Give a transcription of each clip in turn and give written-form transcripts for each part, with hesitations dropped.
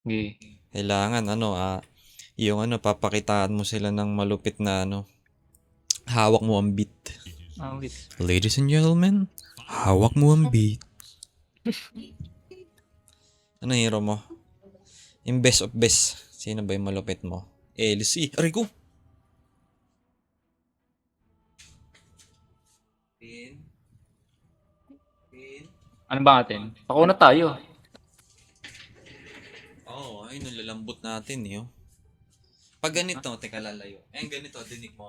Sige. Kailangan yung papakitaan mo sila ng malupit na hawak mo ang beat. Ah, wait. Ladies and gentlemen, hawak mo ang beat. Ano hero mo? Yung best of best. Sino ba yung malupit mo? LC. Aray ko! Ano ba natin? Pakunat tayo. Oo, ay nalalambot natin eh. Pag ganito, teka lalayo. Ganito, dinig mo.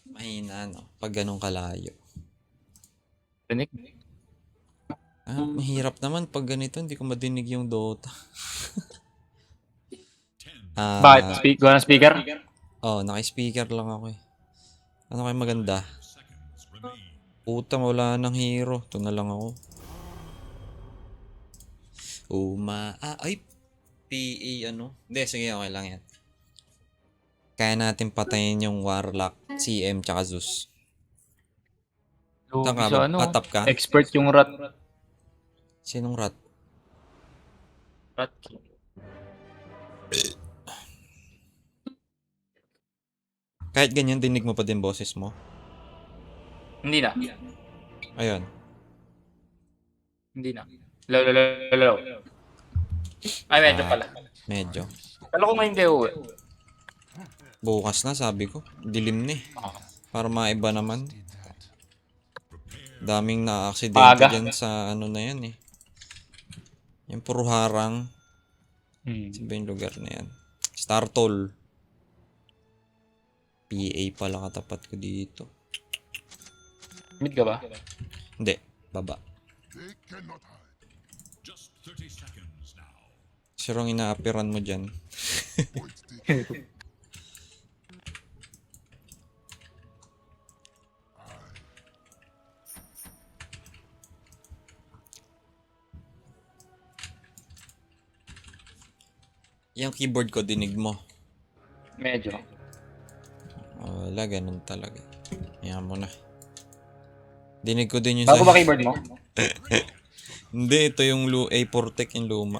Mahina, no? Pag ganun kalayo. Rinig? Mahirap naman pag ganito, hindi ko madinig yung Dota. Bakit? Gawa ng speaker? Naka-speaker lang ako eh. Ano kayo maganda? Puta, wala nang hero. Ito na lang ako. Ay, PA Hindi, sige, okay lang yan. Kaya natin patayin yung Warlock, CM, tsaka Zeus. Saan ka? Sa Patap ka? expert yung rat. Sinong rat? Rat. Kahit ganyan, dinig mo pa din boses mo. Hindi na. Ayun. Hindi na. Lalo. Ay, medyo pala. Medyo. Kala ko ngayon kayo uwi. Bukas na, sabi ko. Dilim na eh. Para maiba naman. Daming na-aksidente Paga. dyan sa na yan eh. Yung puro harang. Saan ba yung lugar na yan? Startol. PA pala katapat ko dito. Mid ka ba? Hindi, baba. Sirong inaapiran mo dyan. Yung keyboard ko, dinig mo. Medyo. Wala, ganun talaga. Yan mo na. Dinig ko din yung Bago ba keyboard mo? Hindi, ito yung A4 Tech, yung luma.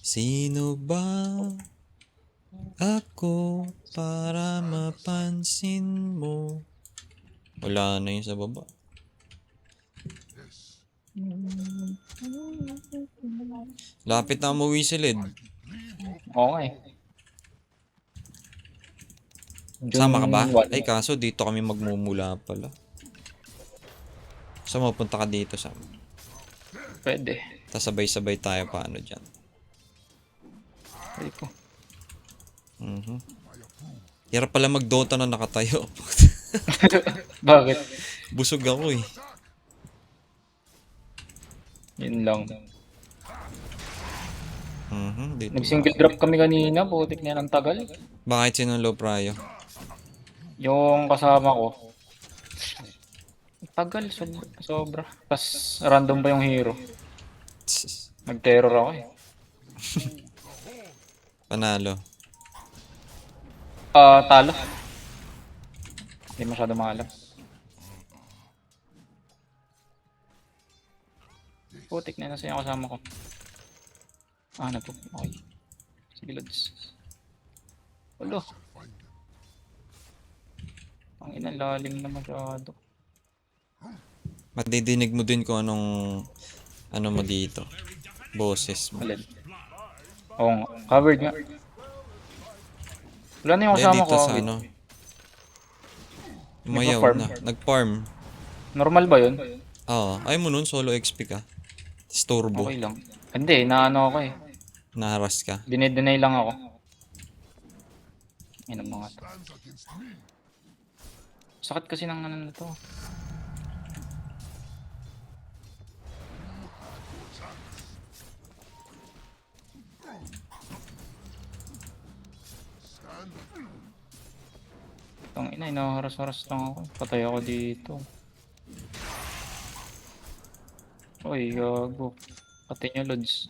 Sino ba ako para mapansin mo? Wala na yun sa baba. Lapit na umuwi si Led. Oo nga eh. Sama ka ba? Ay, kaso dito kami magmumula pala. So, mapunta ka dito sa... Pwede. Tapos sabay-sabay tayo paano dyan. Pwede ko. Hirap pala mag-Dota na nakatayo. Bakit? Busog ako eh. Yun lang. Dito. Nag-single drop kami kanina. Putik na ng tagal. Bakit sino low prayo? Yung kasama ko. Tagal. Sobra. Tapos random ba yung hero? Nag-terror ako eh. Panalo. Talo. Hindi masyado maalam. Putik na nasa yung kasama ko. Nagpo. Okay. Sige, Lods. Walo. Ang ina, lalim na masyado. Madidinig mo din kung anong mo dito. Boses mo. Alin? Oo nga. Covered nga. Wala na yung kasama dito ko. sa Umayaw na. Nag-farm. Normal ba yun? Oo. Ayaw mo nun, solo XP ka. Tapos turbo. Okay lang. Hindi, naano ako eh. Naharas ka. Dinay lang ako. Yan ang mga to. Sakit kasi ng ano na to. Tang ina, inaharas-haras lang ako. Patay ako dito. Oy, gago. Patay niya, Lods.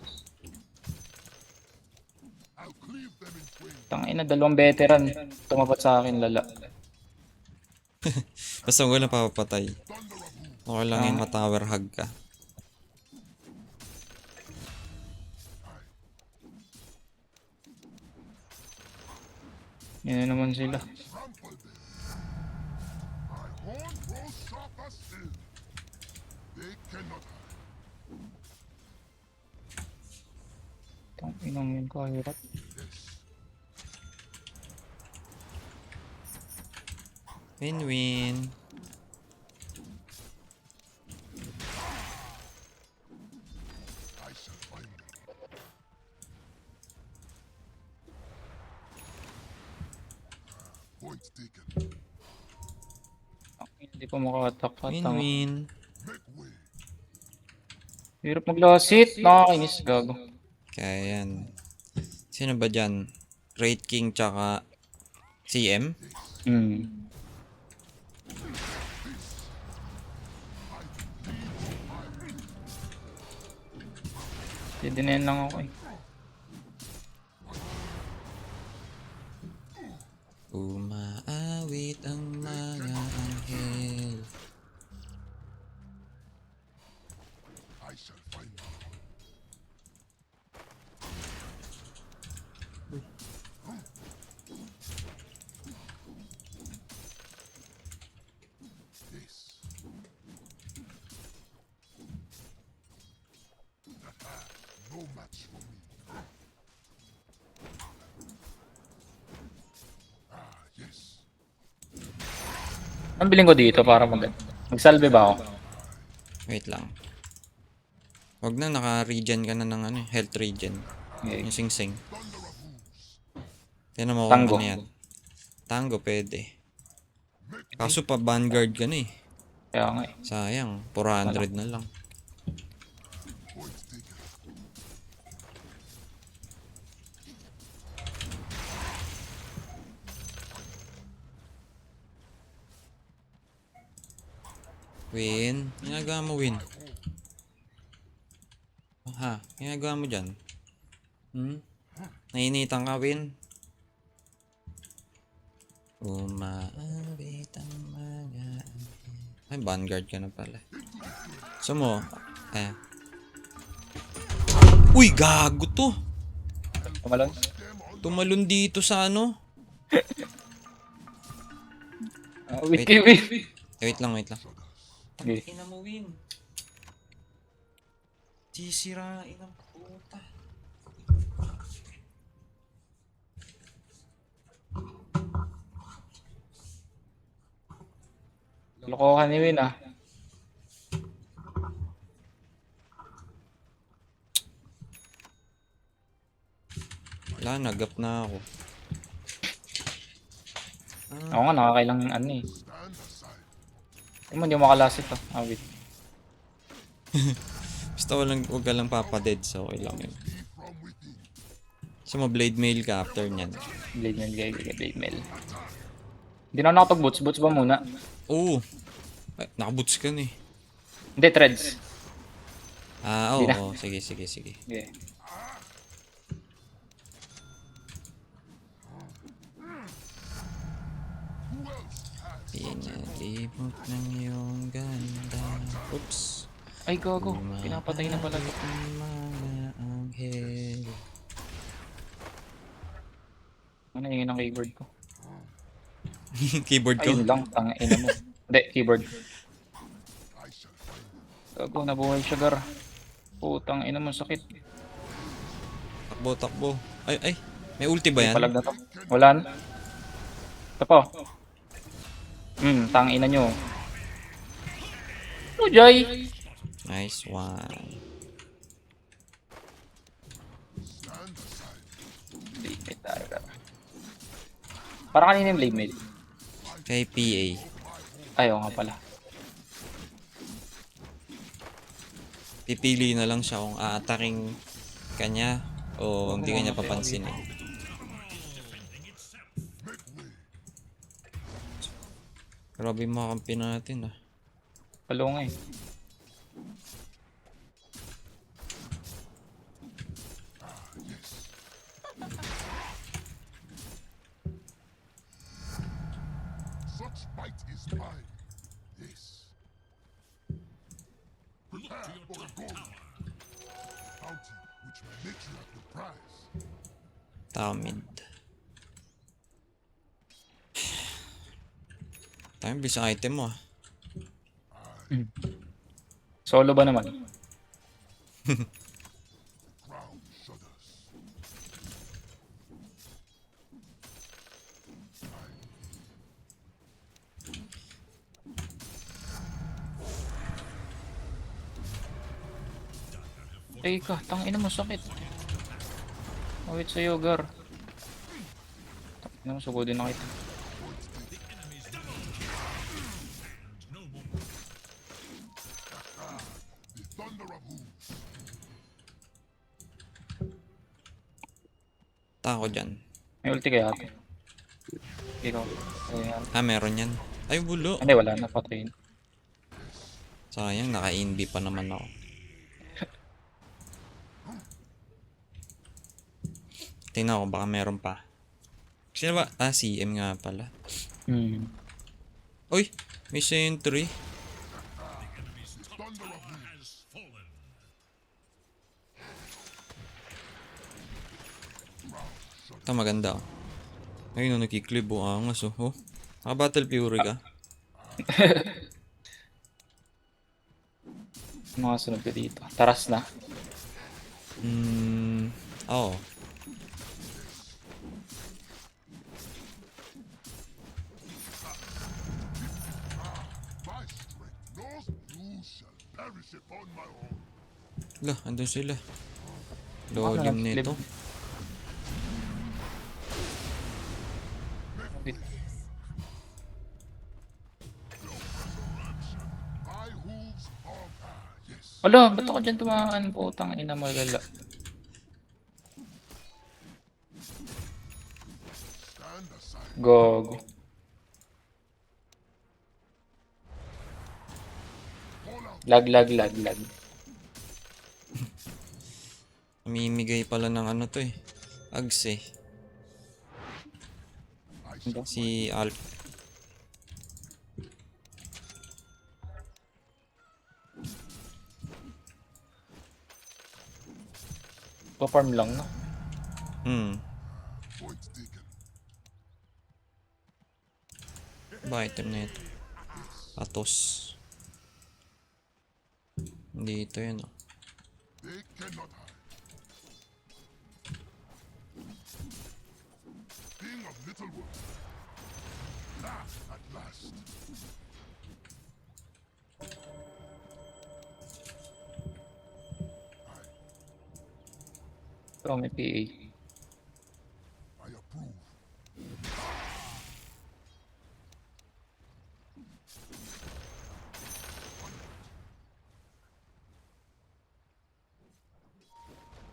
Tangina, dalawang veteran. Tumapat sa akin, lala. Basta wala papapatay. Okay lang yun, Ah. ma-tower hug ka. Yan na naman sila. Tanginang yun kahirap. Win-win. Hindi pa makatak. Win-win. Hirap maglasit. Nakakainis, gago. Kaya yan. Sino ba dyan? Great King tsaka CM? Hmm. Didinayan lang ako eh. Umaawit ang mga anghel. Ang biling ko dito para magsalve ba ako? Wait lang. Wag na, naka-regen ka na ng ano, health regen. Okay. Yung sing-sing. Tiyan mo kung Tango. ano yan. Tango, pwede. Kaso pa vanguard ka na eh. Kaya nga eh. Sayang, 400 na lang. Win? Ginagawa mo, Win? Ha? Ginagawa mo dyan? Nainitan ka, Win? Umaawit ang mga... Ay, vanguard ka na pala. So mo, Uy, gago to! Tumalon? Tumalon dito sa ano? Wait, Wait. wait. Wait lang. Okay. Ina mo, Win. Sisirain ang puta. Lokohan ni Win ah. Wala, nagap na ako. Ako nga, nakakailang ano eh. Hindi mo makalasit ah. Wait. Basta wag ka lang papadead, so okay lang yun. So, ma-blade mail ka after nyan. Blade mail, blade mail. Hindi na ako nakapag-boots. Boots ba muna? Oo. Ay, nakaboots ka na eh. Hindi, threads. Oo. Di na. Sige. Okay. Pinalibot ng iyong ganda. Oops. Ay, gago. Pinapatay na pala ito. Ang mga anghel. Ano yung ng keyboard ko? Keyboard ko? Ayun lang, tangina mo. Hindi, keyboard. Gago, nabuhay siya, gar. Putang ina mo, sakit. Takbo. Ay. May ulti ba yan? Palag na to. Wala na. Ito po. Tangina nyo. Ujay! Nice one. Blade mail tayo, gar. Para kanina yung blade mail. Kay PA. Ayaw nga pala. Pipili na lang siya kung aataking kanya o hindi kanya papansinin. Grabe yung mga kampi natin ah. Palo nga eh. might is mine. Yes. Prepare for a goal. Bounty which may make you have the prize. Tao mid. Tayo, bisa item mo ah. Solo ba naman? Ground shudders. Teka, tangina mo sakit. Awit sa'yo, Gar. Tangina mo, sugodin na kita. The thunder of hooves. Tako dyan. May ulti kaya ate. Ikaw. Ayan. Ah, meron yan. Ay, bulo. Hindi, wala na. Patayin. Sayang, naka-inb pa naman ako. Tingnan ko, baka meron pa. Sino ba? Ah, CM nga pala. Uy, may sentry. Ito maganda oh. Ayun, nakiklib oh, angas oh. Oh, battle fury ka. Mga sunod ko dito. Taras na. Oo. My strength knows you shall perish upon my own. Lah, andun sila. Ano, Lolim nag-flip? nito. My hooves are yes. Wala, ba't ako dyan tumakaan? Putang ina mo, lala. Stand aside. Gogo. Lag. Mamimigay pala ng ano to eh. Ags eh. Si Alp. Pa-farm lang, no? Point taken. Ba item na ito? Atos. Dito yun oh. They cannot hide. King of Littlewood. Laugh at last. Pero may PA. I approve.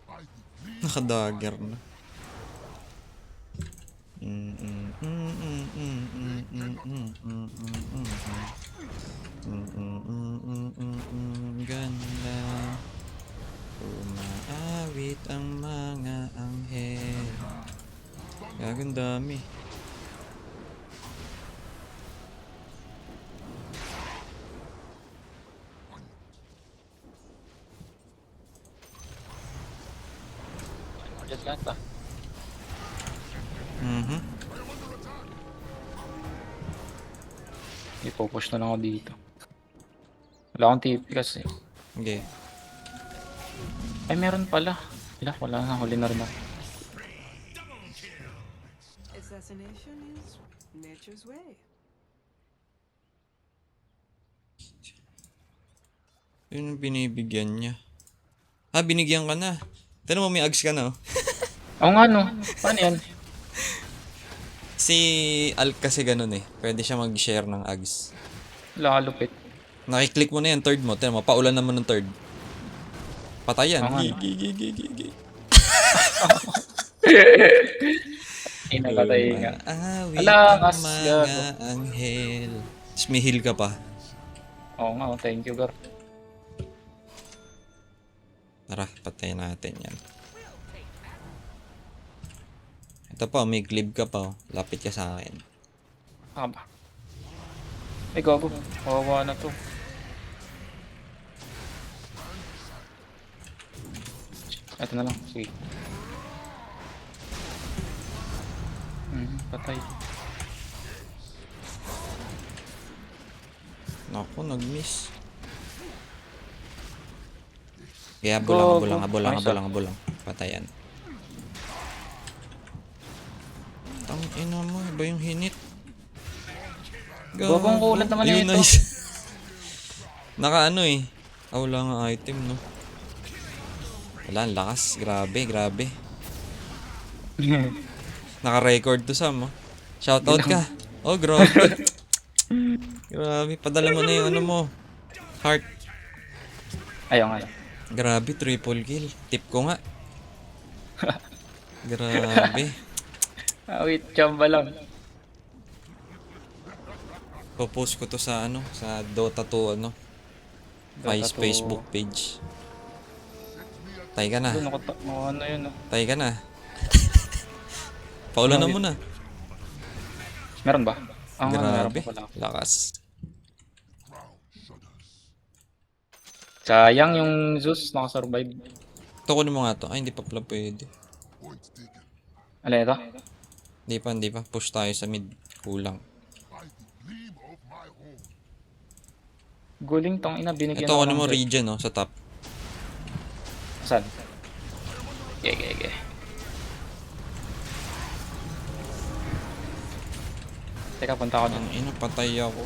I decree Nakadagger na. Ganda. Umaawit ang mga anghel. Gagang dami. Just lang pa. Ipopush na lang ako dito. Wala akong TP kasi. Okay. Ay, meron pala. Wala na. Huli na rin ako. Assassination is nature's way. Yun ang binibigyan niya. Ah, binigyan ka na. Tanong mo may ags ka na oh. Oo nga, no. Paano yan? Si Alp kasi ganun eh. Pwede siya mag-share ng ags. Wala kalupit. Nakiklik mo na yan, third mo. Tignan mo, paulan naman ng third. Patayan. Oo nga, no. Gigi. Inapatay nga. Awit Ala, ang kas, mga gago. anghel. Tapos may heal ka pa. Oo nga, thank you, Gar. Tara, patayin natin yan. Ito pa, may glib ka pa. Oh. Lapit ka sa akin. Ah ba? Ay, gago. Kawawa na to. Ito na lang. Sige. Patay. Naku, nag-miss. Kaya bulang. Patayan. Tang ina mo, iba yung hinit. Gagong kulat naman Ayun, ito. nice. Naka ano eh. Wala nga item, no? Wala, ang lakas. Grabe. Naka-record to, Sam, oh. Shoutout ka. Oh, grabe. Grabe, padala mo na yung ano mo. Heart. Ayaw nga. Grabe, triple kill. Tip ko nga. Grabe. Wait, chamba lang. Popost ko to sa ano, sa Dota 2 ano. Vice 2. Facebook page. Tay ka na. Doon ano yun, no? Tay ka na. Paulan na muna. Meron ba? Meron Grabe. pa pala. Lakas. Sayang yung Zeus nakasurvive. Ito kunin mo nga to. Ay, hindi pa pala pwede. Point taken. Alin ito? Hindi pa. Push tayo sa mid. Kulang. By the gleam of my horn. Guling tong ina, binigyan Ito kunin mo ng region, no, sa top. Saan? Gege. Teka, punta ako dun. Ang ina, patay ako.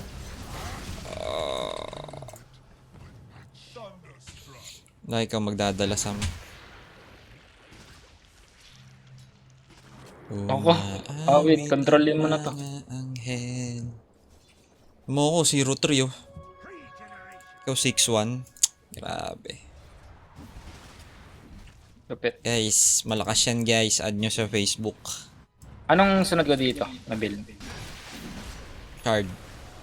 Like ikaw magdadala sa amin. Ako? Wait, controlin mo na to. Anghel. Mo ko 0-3 oh. Ikaw 6-1. Grabe. Lupit. Guys, malakas yan guys. Add nyo sa Facebook. Anong sunod ko dito na build? Card.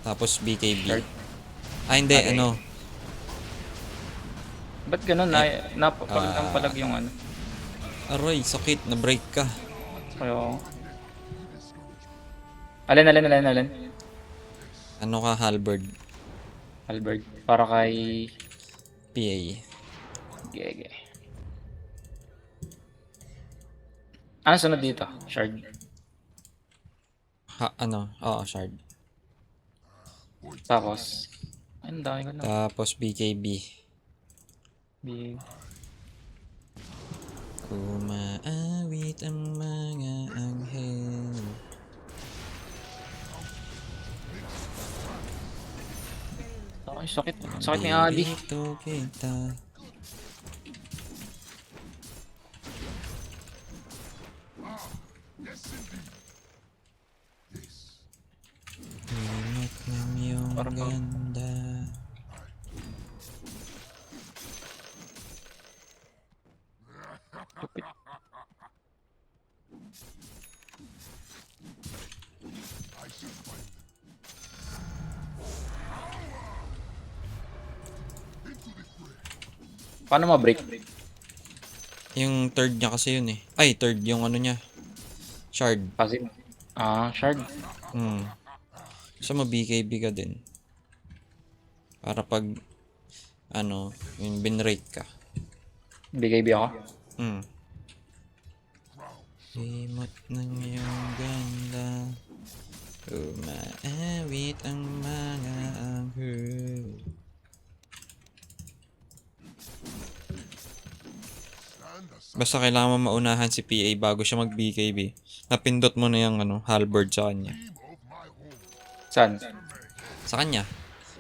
Tapos BKB. Card. Ah, hindi. Okay. Ano. Ba't ganun? Napalag yung ano. Aray, sakit. Na-break ka. Kaya... Alin? Ano ka, Halberd? Albert. Para kay... PA. Gege. Ano sunod dito? Shard. Oo, shard. Tapos... Ay, ang dami ko na. Tapos BKB. Big. Kumaawit ang mga anghel. Ay, sakit. Sakit ni Ali. Dito kita. Hinot ng iyong Parang- ganda. Lupit. I shall find them. Into the fray. Paano ma-break? Yung third niya kasi yun eh. Ay, third yung ano niya. Shard. Kasi... shard. Gusto mo BKB ka din. Para pag yung binrate ka. BKB ako. Himot ng iyong ganda. Umaawit ang mga anghel. Stand aside. Basta kailangan mo maunahan si PA bago siya mag BKB. Napindot mo na yung halberd sa kanya. Gleam of my horn. Saan? Sa kanya.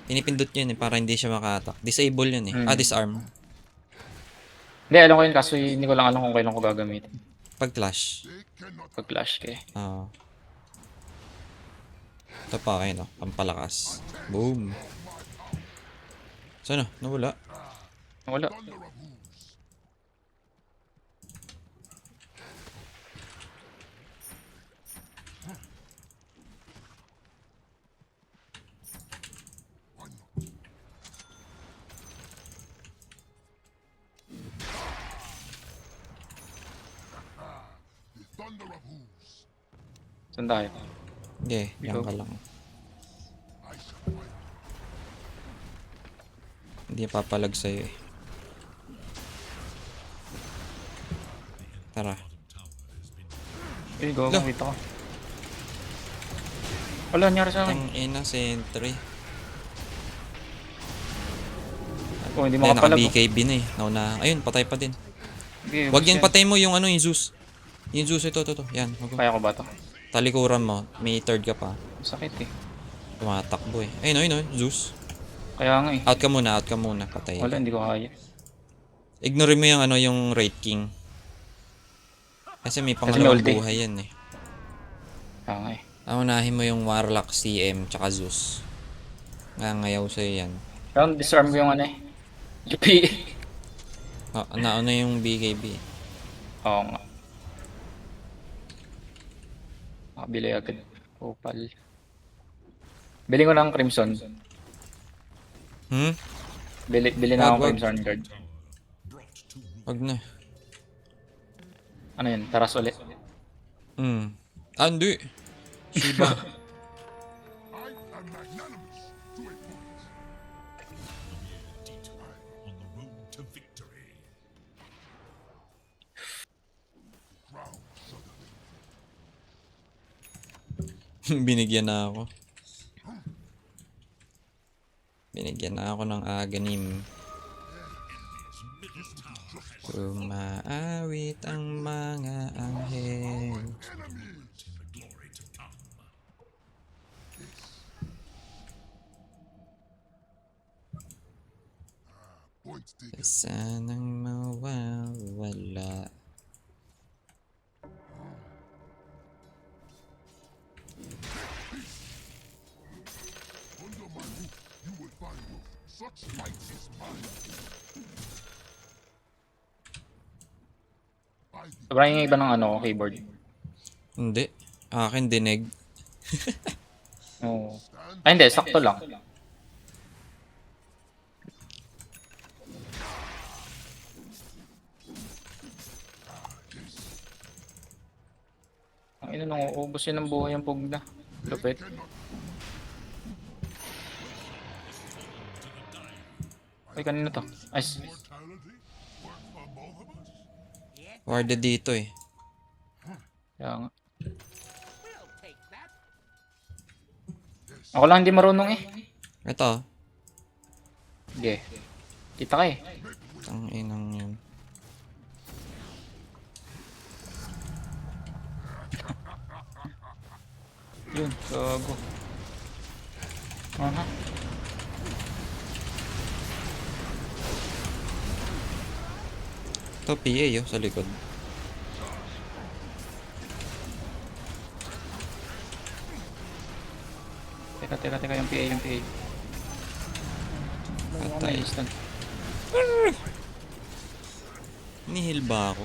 Pinipindot yun eh para hindi siya maka-attack. Disable yun eh. Disarm. Hindi, alam ko yun kaso hindi ko lang alam kung kailan ko gagamitin. Pag clash. They cannot Pag clash kay. Ito pa kayo, no? Pampalakas. Boom. Sana? Nawala. Wala. thunder of hooves. The thunder of hooves. Saan tayo? Okay, yan ka lang. I shall find them. Hindi papalag sa'yo eh. Tara. Eh, go, Lo. wait ako. Wala, nangyari sa akin. Tang ina, sentry. Oh, hindi Hindi, makapalag. naka-BKB na eh. Nauna. Ayun, patay pa din. Okay, Wag yan, patay mo yung ano, yung Zeus. Yung Zeus, ito. Yan, wag mo. Kaya ko ba to? Talikuran mo. May third ka pa. Sakit eh. Tumatakbo eh. Ayun, Zeus. Kaya nga eh. Out ka muna. Patay. Wala, hindi ko kaya. Ignore mo yung ano, yung Wraith King. Kasi may may pangalawang ulti. buhay yan eh. Kaya nga eh. Unahin mo yung Warlock, CM, tsaka Zeus. Ngayaw sa'yo yan. Pero disarm ko yung ano eh. GP. Nauna yung BKB. Oo nga. Makabili agad. Opal. Bili ko ng Crimson. Bili na akong Wag. Crimson Guard. Wag na. Ano yun? Taras ulit. Hindi. Shiba. I am magnanimous to a point. On the road to victory. Ground suddenly. Binigyan na ako ng aganim. Umaawit ang mga anghel. Points taken. Sanang mawawala. Under my roof, you will find no such might as mine. I the Sobrang yung iba ng ano, keyboard. Hindi. Akin dinig. Oo. Ay hindi, sakto lang. Ang ina nung uubos yun ng buhay ang pugna. Lupit. Ay, kanina to. Ay, mortality work for both of us. Warded dito eh. kaya nga. Ako lang hindi marunong eh. Ito. Sige. Kita ka eh. Ang inang yun. Yun, gago. Aha. Ito PA sa likod. Teka, yung PA. Patay. May instant. Nihil ba ako?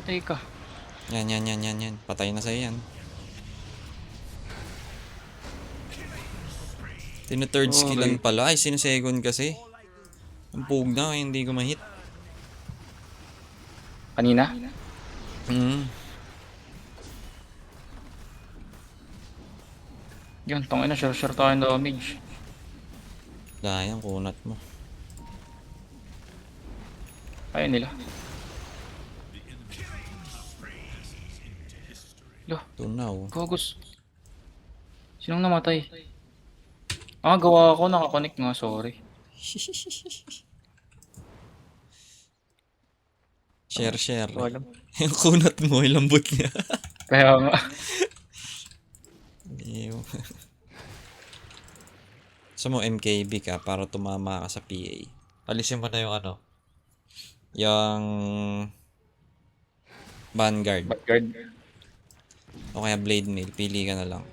Patay ka. Yan. Patay na sa'yo yan. Tina-third skillan pala. Ay, sinisecond kasi. Ang pugna kaya hindi ko ma-hit. Kanina? Yun, tangin na, sure tayo ng damage. Dayang kunat mo. Ayun nila. Lo, Tunaw. gagos. Sinong namatay? Gawa ako, nakakonect nga, sorry. Share. Walang. Yung kunat mo, ilambot niya. Kaya nga. Ew. Gusto mo MKB ka para tumama ka sa PA. Alisin mo na yung ano. Yung Vanguard. Guard. O kaya Blade Mail. Pili ka na lang.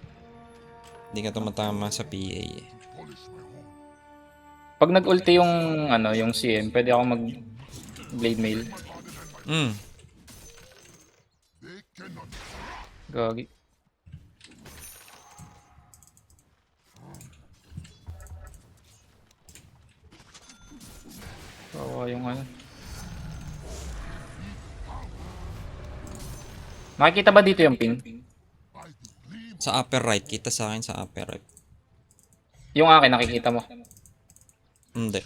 Hindi ka tumatama sa PA eh. Polish my home. Pag nag-ulti yung, yung CM, pwede ako mag blade mail. They cannot. Gagi. Kawawa yung ano. Makikita ba dito yung ping? By the gleam Sa upper right. Kita sa akin sa upper right. Yung akin, nakikita mo. Hindi.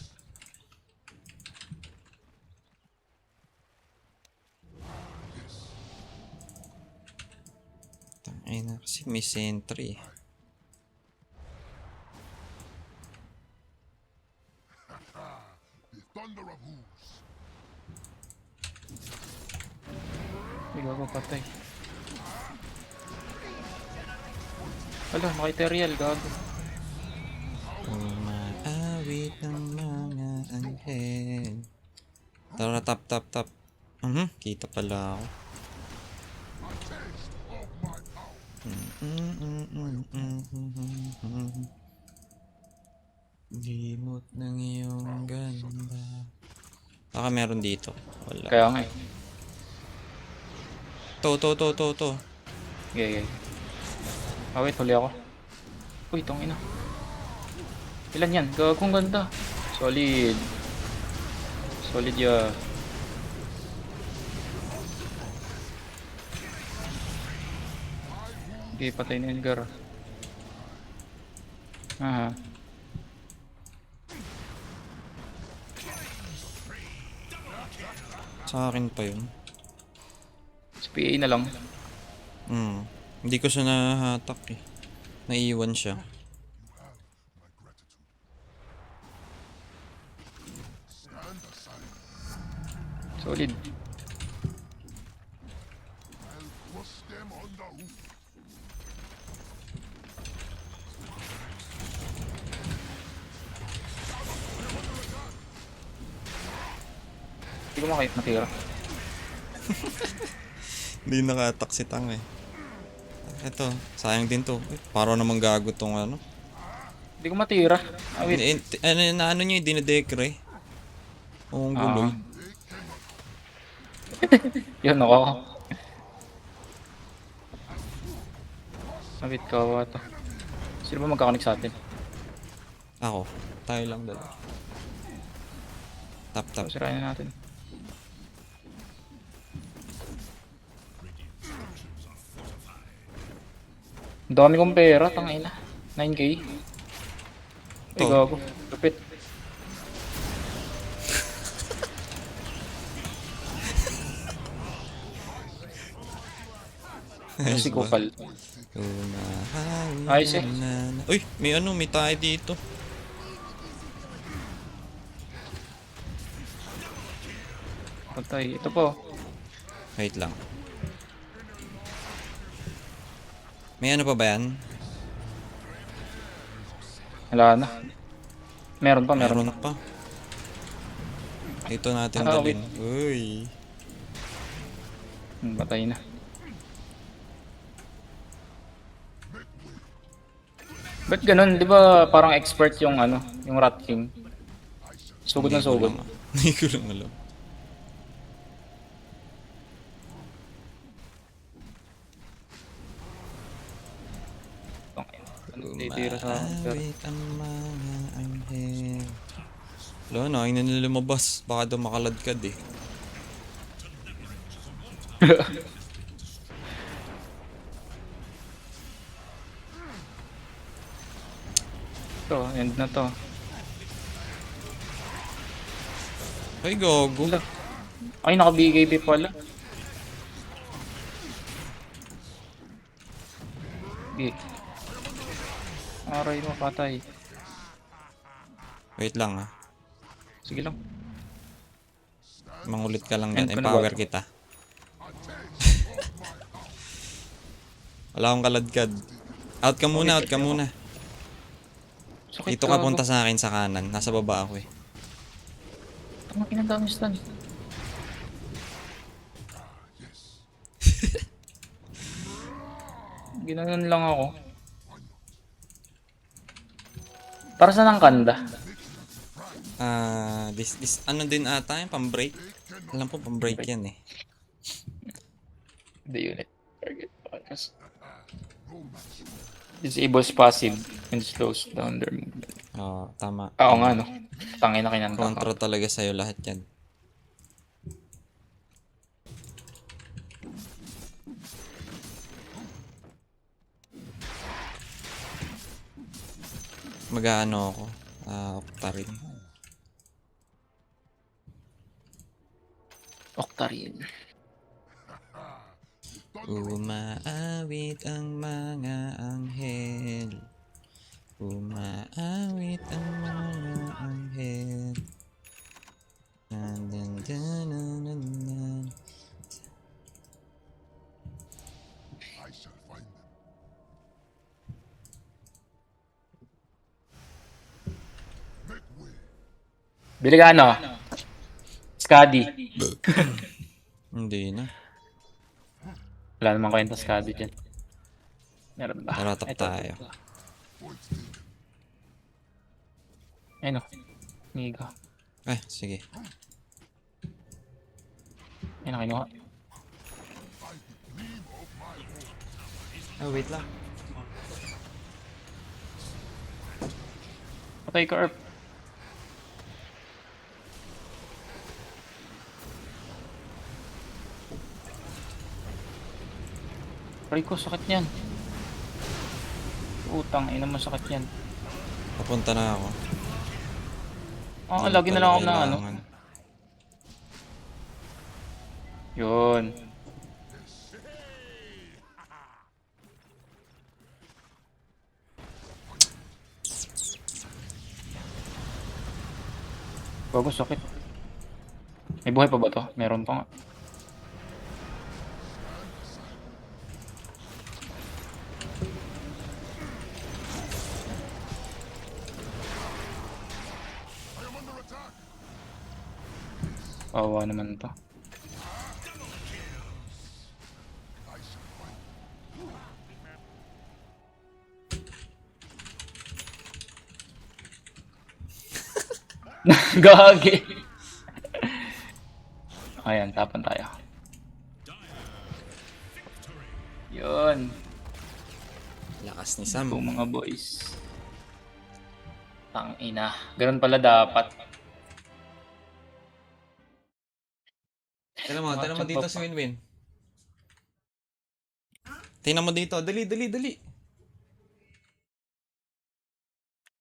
Tangina kasi may sentry. The thunder of hooves. Hindi ko patay. Wala, makiterreal, gago. Umaawit ng mga anghel. Tara, tap. Kita pala ako. Limot ng iyong ganda. Baka meron dito. Wala. Kaya nga eh. To. Okay. Ah, wait, huli ako. Uy, tangina. Ilan yan? Gagong ganda. Solid. Solid ya. Okay, patay na Edgar. Aha. Sa akin pa yun. Sa PA na lang. Hindi ko siya nahatak eh. Naiiwan siya. My gratitude. Stand aside. Solid. I'll crush them on the hoof. Hindi ko matira. Hindi naka-attack si Tang eh. Eto, sayang din to. Para namang gago tong ano. Hindi ko matira. Ah, wait. Ano nyo yung dinedekre? Oo, ang guloy. Yun ako. Ah, wait, kawawa to. Sino ba magkakanik sa atin? Ako. Tayo lang dala. Tap. So, sirain na natin. Ang dami kong pera, tangina. 9k. Ay, To. gago. Lupit. Ano si Kupal? Ayos eh. Uy, may tayo dito. Patay. Ito po. Wait lang. May ano pa ba yan? Wala na. Meron Meron pa. pa. Ito natin Ah, dalhin. Uy. Patay na. Ba't ganun? Di ba parang expert yung ano, yung Rat King? Sugod na sugod. Hindi ko lang alam. Titira sa Umaawit ang mga anghel. Wala na, ay na nila lumabas. Baka daw makaladkad eh. to, end na to. Ay, gago. Wala. Ay, naka-BKB pala. Okay. Aray mo, patay. Wait lang ah. Sige lang. Mangulit ka lang dyan. End ko na Empower ba? kita. Wala akong kaladkad. Out ka muna, out ka muna. Sakit Dito ka punta sa akin sa kanan. Nasa baba ako eh. Tama, kinandami stun. Ginanon lang ako. Para saan ang kanda? This ano din ata yung pang-break. Alam ko pang-break yan eh. The unit. Target focus. Disables passive and slows down their movement. Oo, tama. Oo nga no. Tangin na kinanda. Kontra talaga sa'yo lahat yan. mag-ano ako. Octarine. Octarine. Umaawit ang mga anghel. Umaawit ang mga anghel. Dun, dun, dun, dun, dun, dun. I shall find them. Make way. Bili ka ano? Skadi. Hindi na. Wala namang kwenta Skadi dyan. Meron ba? Tara, tap Ito. tayo. Points taken. Ayun o. Miga. Sige. Ayun, kinuha. By the gleam of my horn. Wait lang. Patay ka, Erp. Aray ko, sakit niyan. Utang, ina mo sakit yan. Papunta na ako. Lagi na lang ako na ano. Kailangan. Yun. Bago, sakit. May buhay pa ba to? Meron pa nga. I am under attack. Kawawa naman to. I shall find them. Gagi. Ayan, tapan tayo. Yun. Lakas ni Sam. Yung mga boys. Tang ina. Ganun pala dapat. Tignan mo dito si Winwin. Tingnan mo dito. Dali, dali, dali.